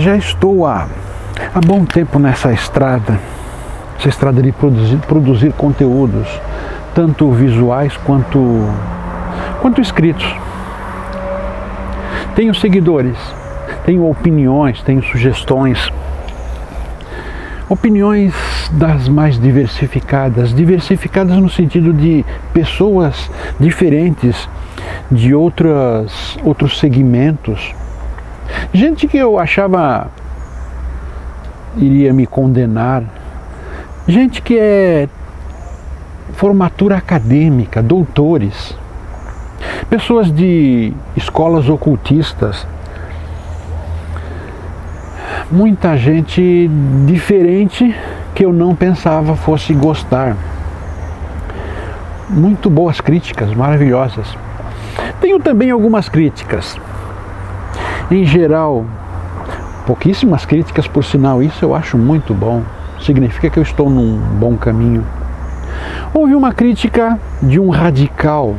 Já estou há bom tempo nessa estrada de produzir conteúdos, tanto visuais quanto escritos. Tenho seguidores, tenho opiniões, tenho sugestões. Opiniões das mais diversificadas no sentido de pessoas diferentes, de outros segmentos. Gente que eu achava iria me condenar, gente que é formatura acadêmica, doutores, pessoas de escolas ocultistas, muita gente diferente que eu não pensava fosse gostar. Muito boas críticas, maravilhosas. Tenho também algumas críticas. Em geral, pouquíssimas críticas, por sinal, isso eu acho muito bom. Significa que eu estou num bom caminho. Houve uma crítica de um radical,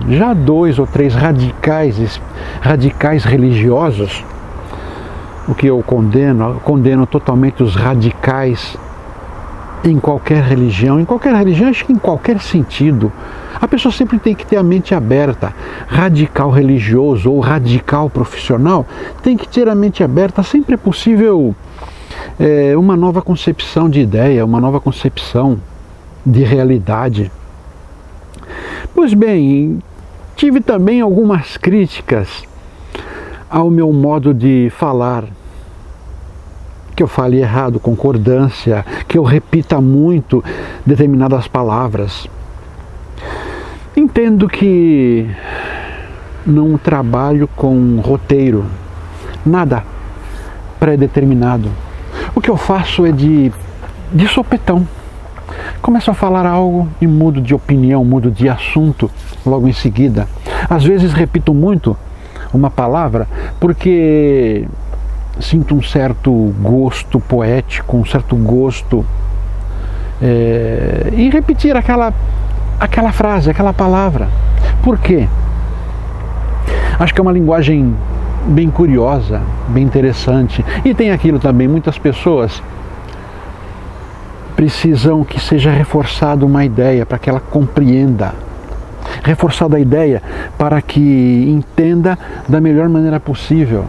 já 2 ou 3 radicais religiosos, o que eu condeno totalmente os radicais em qualquer religião, acho que em qualquer sentido. A pessoa sempre tem que ter a mente aberta. Radical religioso ou radical profissional tem que ter a mente aberta. Sempre é possível uma nova concepção de ideia, uma nova concepção de realidade. Pois bem, tive também algumas críticas ao meu modo de falar, que eu fale errado, concordância, que eu repita muito determinadas palavras. Entendo que não trabalho com roteiro, nada pré-determinado. O que eu faço é de sopetão. Começo a falar algo e mudo de opinião, mudo de assunto logo em seguida. Às vezes repito muito uma palavra porque sinto um certo gosto poético, um certo gosto em repetir aquela frase, aquela palavra. Por quê? Acho que é uma linguagem bem curiosa, bem interessante. E tem aquilo também, muitas pessoas precisam que seja reforçada uma ideia para que ela compreenda. Reforçada a ideia para que entenda da melhor maneira possível.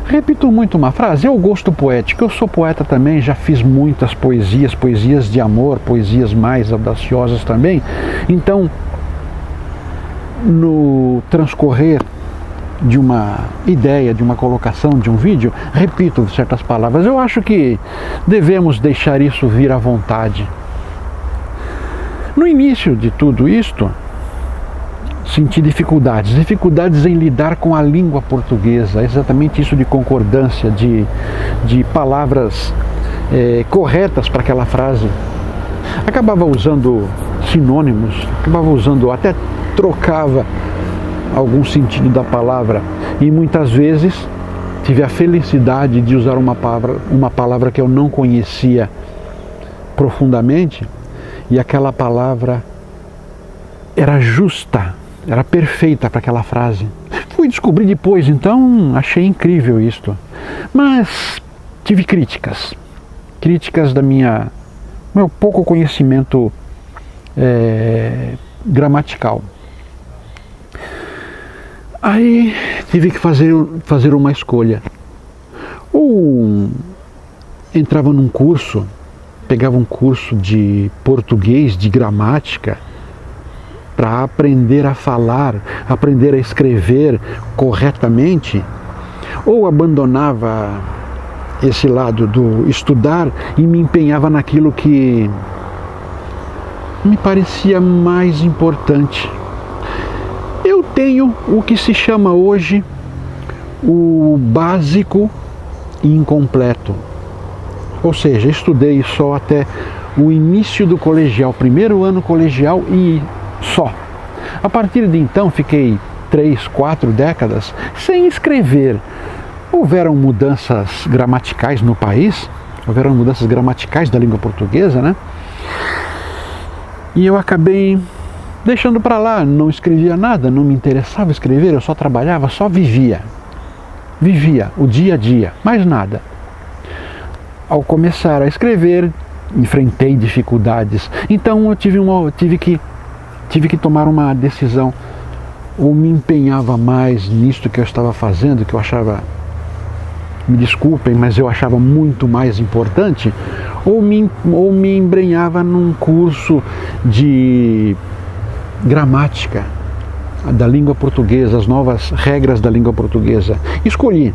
Repito muito uma frase, é o gosto poético. Eu sou poeta também, já fiz muitas poesias de amor, poesias mais audaciosas também. Então, no transcorrer de uma ideia, de uma colocação, de um vídeo, repito certas palavras. Eu acho que devemos deixar isso vir à vontade. No início de tudo isto, senti dificuldades em lidar com a língua portuguesa, exatamente isso de concordância, de palavras corretas para aquela frase. Acabava usando sinônimos, até trocava algum sentido da palavra, e muitas vezes tive a felicidade de usar uma palavra que eu não conhecia profundamente, e aquela palavra era justa, era perfeita para aquela frase. Fui descobrir depois, então achei incrível isto. Mas tive críticas do meu pouco conhecimento gramatical. Aí tive que fazer uma escolha. Ou entrava num curso, pegava um curso de português, de gramática, para aprender a falar, aprender a escrever corretamente, ou abandonava esse lado do estudar e me empenhava naquilo que me parecia mais importante. Eu tenho o que se chama hoje o básico incompleto. Ou seja, estudei só até o início do colegial, primeiro ano colegial e só. A partir de então fiquei 3, 4 décadas sem escrever. Houveram mudanças gramaticais no país, houveram mudanças gramaticais da língua portuguesa, né? E eu acabei deixando para lá, não escrevia nada, não me interessava escrever, eu só trabalhava, só vivia. vivia o dia a dia, mais nada. Ao começar a escrever, enfrentei dificuldades. Então eu tive que tomar uma decisão. Ou me empenhava mais nisto que eu estava fazendo, que eu achava, me desculpem, mas eu achava muito mais importante, ou me embrenhava num curso de gramática da língua portuguesa, as novas regras da língua portuguesa. Escolhi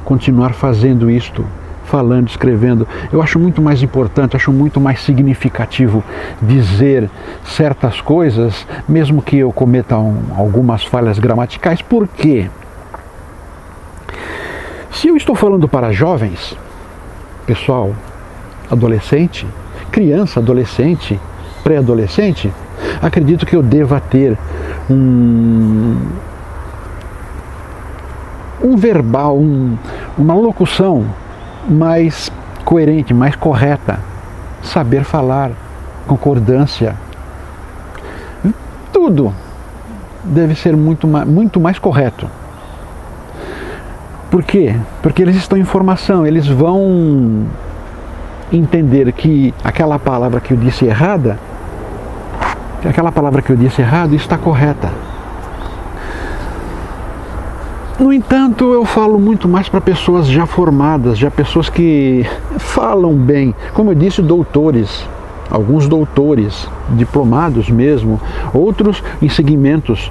continuar fazendo isto, falando, escrevendo. Eu acho muito mais importante, acho muito mais significativo dizer certas coisas, mesmo que eu cometa algumas falhas gramaticais. Por quê? Se eu estou falando para jovens, pessoal, adolescente, criança, adolescente, pré-adolescente, acredito que eu deva ter um verbal, uma locução mais coerente, mais correta, saber falar, concordância, tudo deve ser muito mais correto. Por quê? Porque eles estão em formação, eles vão entender que aquela palavra que eu disse errada, está correta. No entanto, eu falo muito mais para pessoas já formadas, já pessoas que falam bem. Como eu disse, doutores, alguns doutores, diplomados mesmo, outros em segmentos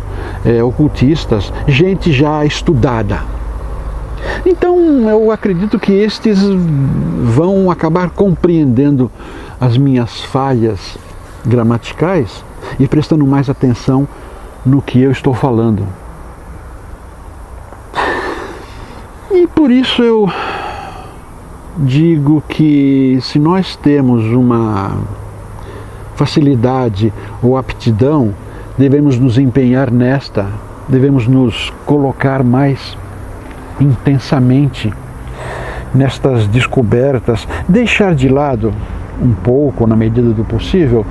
ocultistas, gente já estudada. Então, eu acredito que estes vão acabar compreendendo as minhas falhas gramaticais e prestando mais atenção no que eu estou falando. E por isso eu digo que se nós temos uma facilidade ou aptidão, devemos nos empenhar nesta, devemos nos colocar mais intensamente nestas descobertas, deixar de lado um pouco, na medida do possível,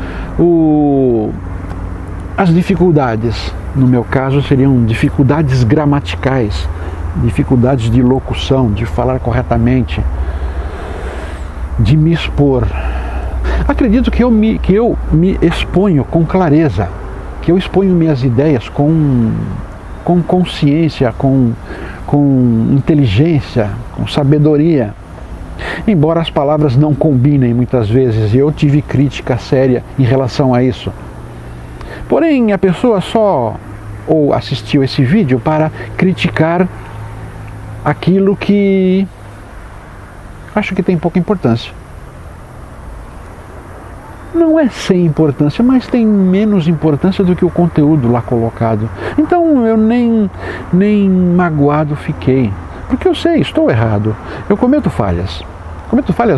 as dificuldades. No meu caso seriam dificuldades gramaticais, dificuldades de locução, de falar corretamente, de me expor. Acredito que eu me exponho com clareza, que eu exponho minhas ideias com consciência, com inteligência, com sabedoria. Embora as palavras não combinem muitas vezes, e eu tive crítica séria em relação a isso. Porém, a pessoa só ou assistiu esse vídeo para criticar aquilo que acho que tem pouca importância. Não é sem importância, mas tem menos importância do que o conteúdo lá colocado. Então eu nem magoado fiquei, porque eu sei, estou errado. Eu cometo falhas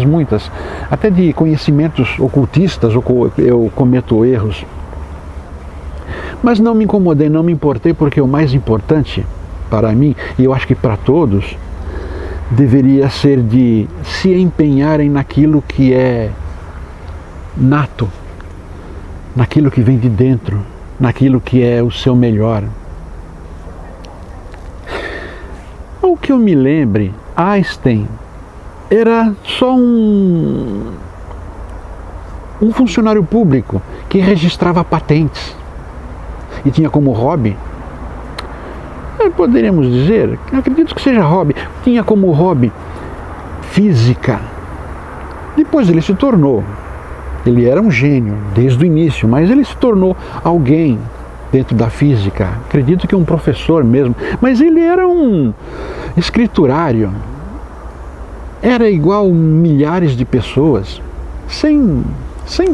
muitas, até de conhecimentos ocultistas eu cometo erros. Mas não me incomodei, não me importei, porque o mais importante para mim, e eu acho que para todos, deveria ser de se empenharem naquilo que é nato, naquilo que vem de dentro, naquilo que é o seu melhor. Ao que eu me lembre, Einstein era só um funcionário público que registrava patentes e tinha como hobby, poderíamos dizer, acredito que seja hobby, tinha como hobby física. Depois ele se tornou, ele era um gênio desde o início, mas ele se tornou alguém dentro da física, acredito que um professor mesmo, mas ele era um escriturário, era igual milhares de pessoas, sem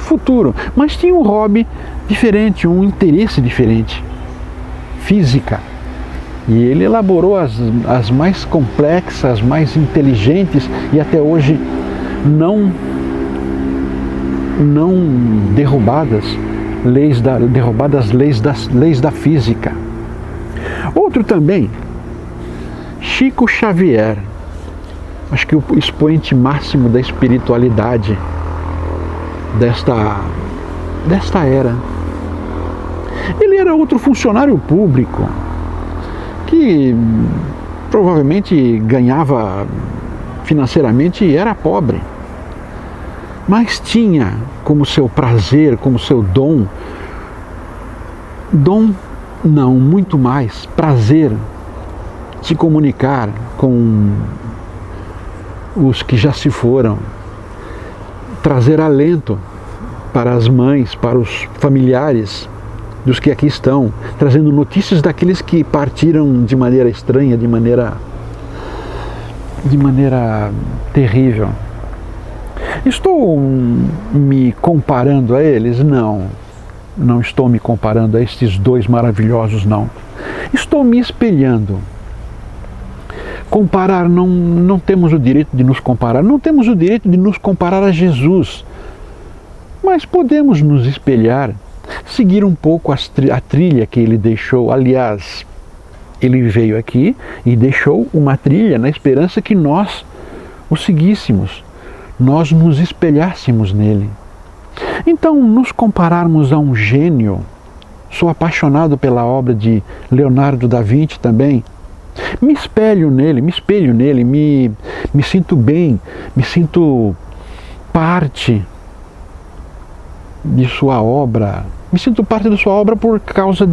futuro, mas tinha um hobby diferente, um interesse diferente, física. E ele elaborou as mais complexas, mais inteligentes e até hoje não derrubadas leis da física. Outro também, Chico Xavier, acho que o expoente máximo da espiritualidade desta era. Ele era outro funcionário público que provavelmente ganhava financeiramente e era pobre, mas tinha como seu prazer, como seu dom, não, muito mais, prazer, se comunicar com os que já se foram, trazer alento para as mães, para os familiares dos que aqui estão, trazendo notícias daqueles que partiram de maneira estranha, de maneira terrível. Estou me comparando a eles? Não estou me comparando a estes dois maravilhosos, não. Estou me espelhando. Comparar, não temos o direito de nos comparar, não temos o direito de nos comparar a Jesus, mas podemos nos espelhar, seguir um pouco a trilha que ele deixou. Aliás, ele veio aqui e deixou uma trilha na esperança que nós o seguíssemos, nós nos espelhássemos nele. Então, nos compararmos a um gênio, sou apaixonado pela obra de Leonardo da Vinci também, me espelho nele, me sinto bem, me sinto parte de sua obra, por causa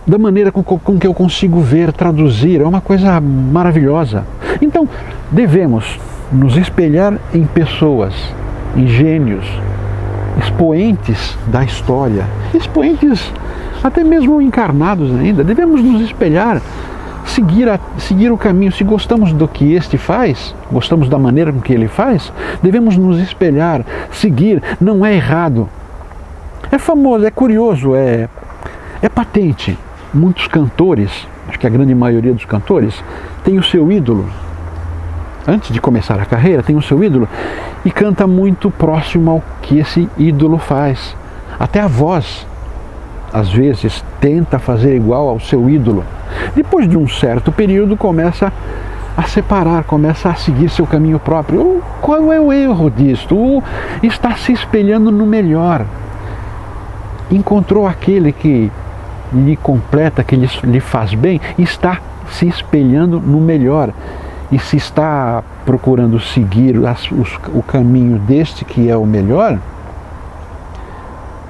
da maneira com que eu consigo ver, traduzir, é uma coisa maravilhosa. Então, devemos nos espelhar em pessoas, em gênios, expoentes da história, expoentes até mesmo encarnados ainda. Devemos nos espelhar, seguir o caminho. Se gostamos do que este faz, gostamos da maneira com que ele faz, devemos nos espelhar, seguir. Não é errado. É famoso, é curioso, é patente. Muitos cantores, acho que a grande maioria dos cantores, tem o seu ídolo. Antes de começar a carreira, tem o seu ídolo e canta muito próximo ao que esse ídolo faz. Até a voz, às vezes, tenta fazer igual ao seu ídolo. Depois de um certo período, começa a separar, começa a seguir seu caminho próprio. Qual é o erro disto? Está se espelhando no melhor. Encontrou aquele que lhe completa, que lhe faz bem, e está se espelhando no melhor. E se está procurando seguir o caminho deste que é o melhor,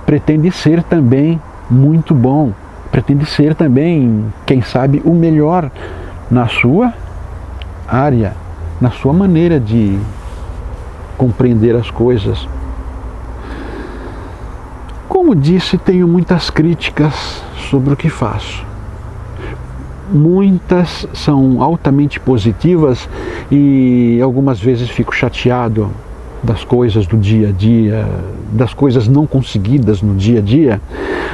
pretende ser também muito bom, pretende ser também, quem sabe, o melhor na sua área, na sua maneira de compreender as coisas. Como disse, tenho muitas críticas sobre o que faço. Muitas são altamente positivas e algumas vezes fico chateado das coisas do dia a dia, das coisas não conseguidas no dia a dia.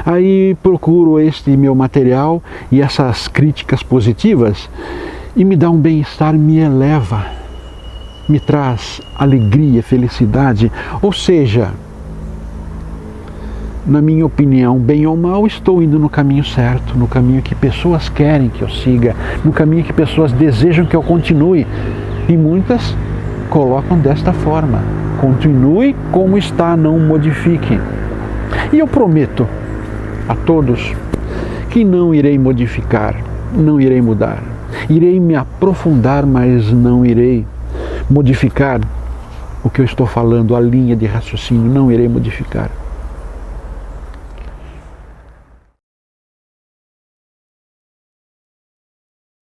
Aí procuro este meu material e essas críticas positivas e me dá um bem-estar, me eleva, me traz alegria, felicidade. Ou seja, na minha opinião, bem ou mal, estou indo no caminho certo, no caminho que pessoas querem que eu siga, no caminho que pessoas desejam que eu continue. E muitas colocam desta forma: continue como está, não modifique. E eu prometo a todos que não irei modificar, não irei mudar. Irei me aprofundar, mas não irei modificar o que eu estou falando, a linha de raciocínio, não irei modificar.